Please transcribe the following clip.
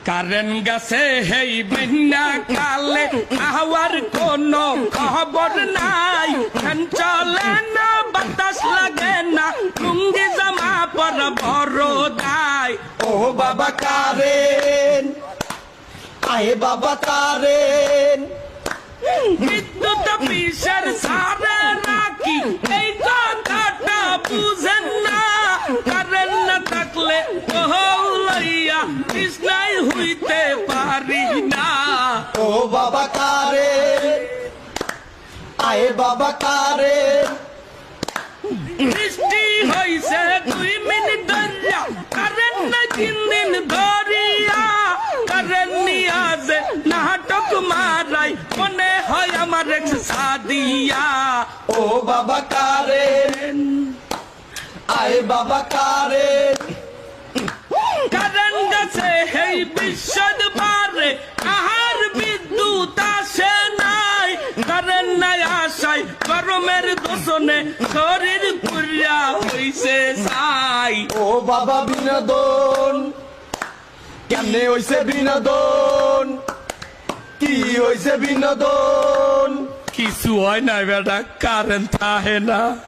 current গেছে হেই বন্যা কালে আহার কোনো খবর নাই ফ্যান চলে না বাতাস লাগে না লুঙ্গি জামা পর বড় দায় ও বাবা কারেন আয়ে বাবা কারেন বিদ্যুৎ অফিসের সারে নাকি এই কথাটা বুঝেন না কারেন্ট না থাকলে লইয়া কৃষ্ণাই হইতে পারি না ও বাবা কারেন আয়ে বাবা কারেন বৃষ্টি হইছে 2 মিনিট ধরিয়া কারেন্ট না 3 দিন ধরিয়া কারেন্ট নিয়া যে নাটক মারাই মনে হয় আমার এক্স সাদিয়া ও বাবা কারেন আয়ে বাবা কারেন কারেন্ট গেছে হেই বিশ্বদ পারে আহার বিদ্যুৎ আসে নাই কারেন্ট নাই আসাই গরমের দোষণে শরীর পুরিয়া হইছে ছাই ও বাবা বিনোদন কেমনে হইছে বিনোদন কি হইছে বিনোদন কিছু হয় না বেটা কারেন্ট থাকে না